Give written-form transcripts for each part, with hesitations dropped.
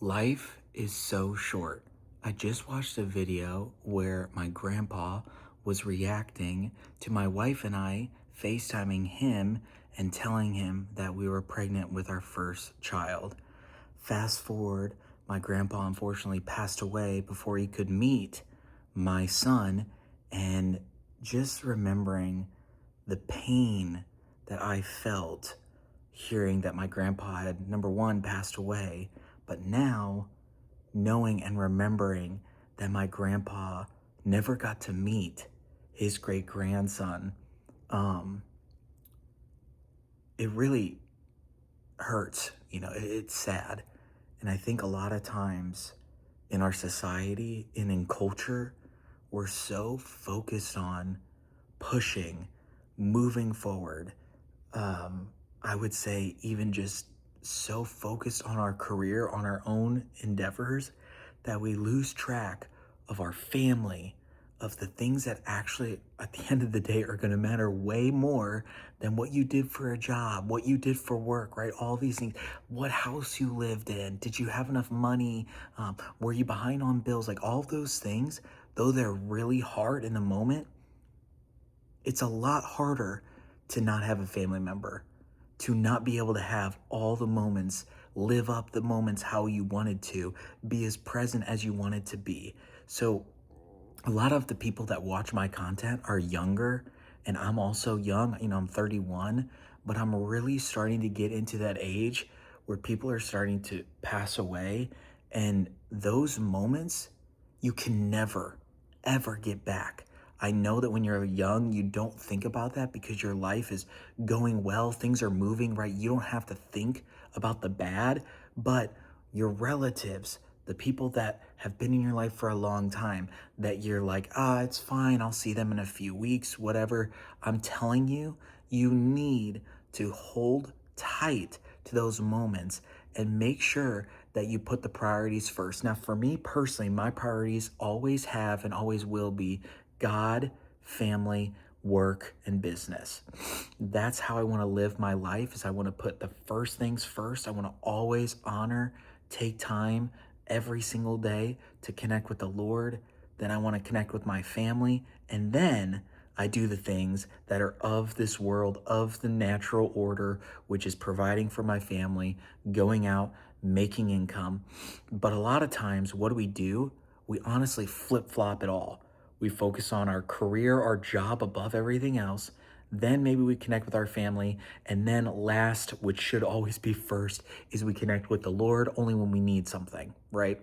Life is so short. I just watched a video where my grandpa was reacting to my wife and I FaceTiming him and telling him that we were pregnant with our first child. Fast forward, my grandpa unfortunately passed away before he could meet my son, and just remembering the pain that I felt hearing that my grandpa had, number one, passed away, but now knowing and remembering that my grandpa never got to meet his great grandson, um, it really hurts. It's sad. And I think a lot of times in our society and in culture, we're so focused on pushing, moving forward. I would say even just so focused on our career, on our own endeavors, that we lose track of our family, of the things that actually, at the end of the day, are going to matter way more than what you did for a job, what you did for work, right? All these things, what house you lived in, did you have enough money? Were you behind on bills? Like all those things, though they're really hard in the moment, it's a lot harder to not have a family member, to not be able to have all the moments, live up the moments how you wanted to, be as present as you wanted to be. So a lot of the people that watch my content are younger, and I'm also young. I'm 31, but I'm really starting to get into that age where people are starting to pass away, and those moments you can never ever get back. I know that when you're young, you don't think about that because your life is going well, things are moving right. You don't have to think about the bad, but your relatives, the people that have been in your life for a long time, that you're like, it's fine, I'll see them in a few weeks, whatever. I'm telling you, you need to hold tight to those moments and make sure that you put the priorities first. Now, for me personally, my priorities always have and always will be God, family, work, and business. That's how I want to live my life. Is I want to put the first things first. I want to always honor, take time every single day to connect with the Lord. Then I want to connect with my family, and then I do the things that are of this world, of the natural order, which is providing for my family, going out, making income. But a lot of times, what do? We honestly flip-flop it all. We focus on our career, our job above everything else. Then maybe we connect with our family. And then last, which should always be first, is we connect with the Lord only when we need something, right?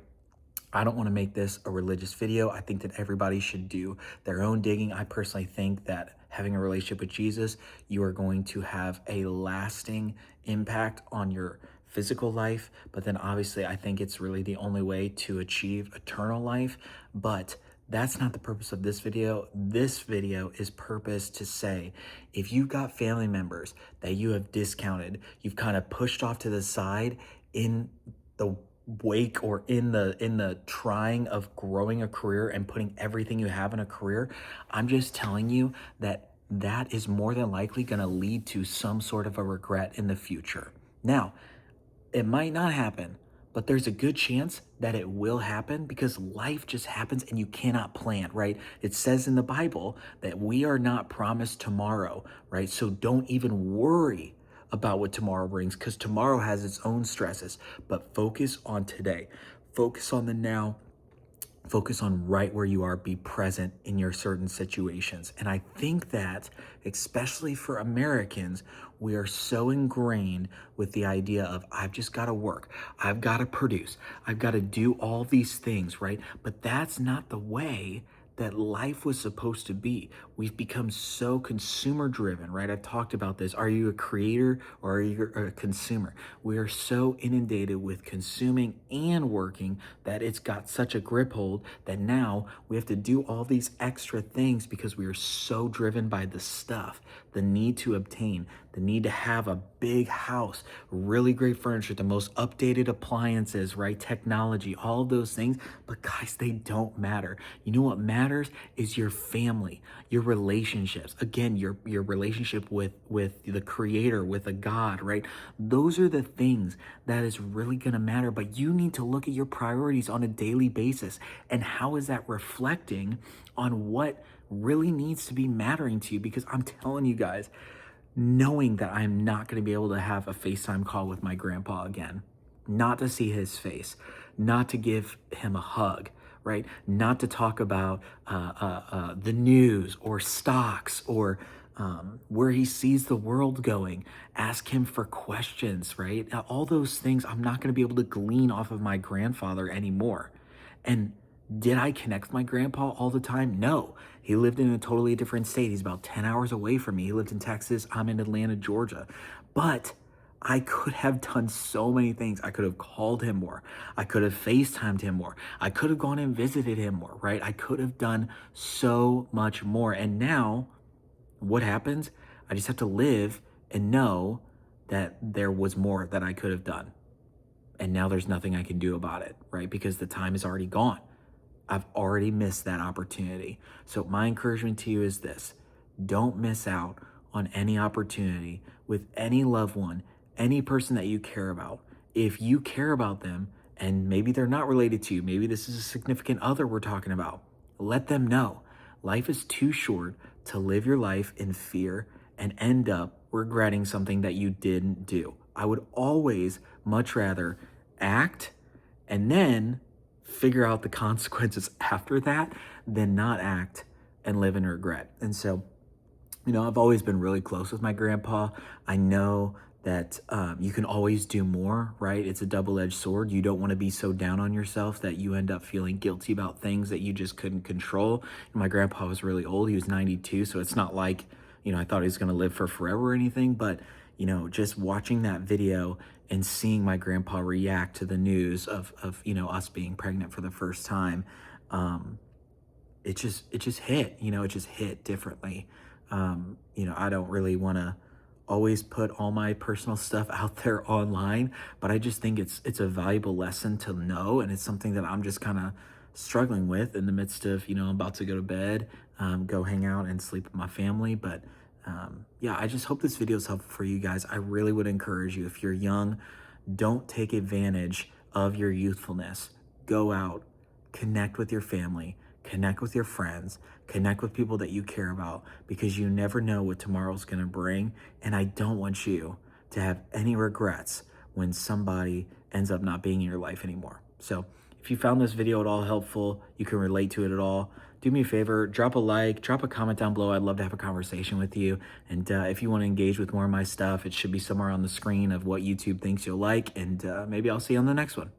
I don't want to make this a religious video. I think that everybody should do their own digging. I personally think that having a relationship with Jesus, you are going to have a lasting impact on your physical life. But then obviously, I think it's really the only way to achieve eternal life. But that's not the purpose of this video. This video is purpose to say, if you've got family members that you have discounted, you've kind of pushed off to the side in the wake or in the trying of growing a career and putting everything you have in a career, I'm just telling you that that is more than likely going to lead to some sort of a regret in the future. Now, it might not happen, but there's a good chance that it will happen because life just happens and you cannot plan, right? It says in the Bible that we are not promised tomorrow, right? So don't even worry about what tomorrow brings because tomorrow has its own stresses, but focus on today. Focus on the now. Focus on right where you are, be present in your certain situations. And I think that, especially for Americans, we are so ingrained with the idea of, I've just got to work, I've got to produce, I've got to do all these things, right? But that's not the way that life was supposed to be. We've become so consumer driven, right? I've talked about this. Are you a creator or are you a consumer? We are so inundated with consuming and working that it's got such a grip hold that now we have to do all these extra things because we are so driven by the stuff, the need to obtain, the need to have a big house, really great furniture, the most updated appliances, right? Technology, all of those things. But guys, they don't matter. You know what matters is your family, your relationships. Again, your relationship with the creator, with a God, right? Those are the things that is really going to matter. But you need to look at your priorities on a daily basis, and how is that reflecting on what really needs to be mattering to you? Because I'm telling you guys, knowing that I'm not going to be able to have a FaceTime call with my grandpa again, not to see his face, not to give him a hug, right? Not to talk about the news or stocks or where he sees the world going, ask him for questions, right? All those things I'm not going to be able to glean off of my grandfather anymore. And did I connect with my grandpa all the time? No. He lived in a totally different state. He's about 10 hours away from me. He lived in Texas. I'm in Atlanta, Georgia. But I could have done so many things. I could have called him more. I could have FaceTimed him more. I could have gone and visited him more, right? I could have done so much more. And now, what happens? I just have to live and know that there was more that I could have done. And now there's nothing I can do about it, right? Because the time is already gone. I've already missed that opportunity. So my encouragement to you is this: don't miss out on any opportunity with any loved one, any person that you care about. If you care about them and maybe they're not related to you, maybe this is a significant other we're talking about, let them know. Life is too short to live your life in fear and end up regretting something that you didn't do. I would always much rather act and then figure out the consequences after that than not act and live in regret. And so, I've always been really close with my grandpa. I know that you can always do more, right? It's a double-edged sword. You don't want to be so down on yourself that you end up feeling guilty about things that you just couldn't control. And my grandpa was really old. He was 92, so it's not like, I thought he was going to live for forever or anything, but just watching that video and seeing my grandpa react to the news of us being pregnant for the first time, it just hit, it just hit differently. I don't really want to always put all my personal stuff out there online, but I just think it's a valuable lesson to know, and it's something that I'm just kind of struggling with in the midst of, I'm about to go to bed, go hang out and sleep with my family. But yeah, I just hope this video is helpful for you guys. I really would encourage you, if you're young, don't take advantage of your youthfulness. Go out, connect with your family, connect with your friends, connect with people that you care about, because you never know what tomorrow's going to bring. And I don't want you to have any regrets when somebody ends up not being in your life anymore. So if you found this video at all helpful, you can relate to it at all, do me a favor, drop a like, drop a comment down below. I'd love to have a conversation with you. And if you want to engage with more of my stuff, it should be somewhere on the screen of what YouTube thinks you'll like. And maybe I'll see you on the next one.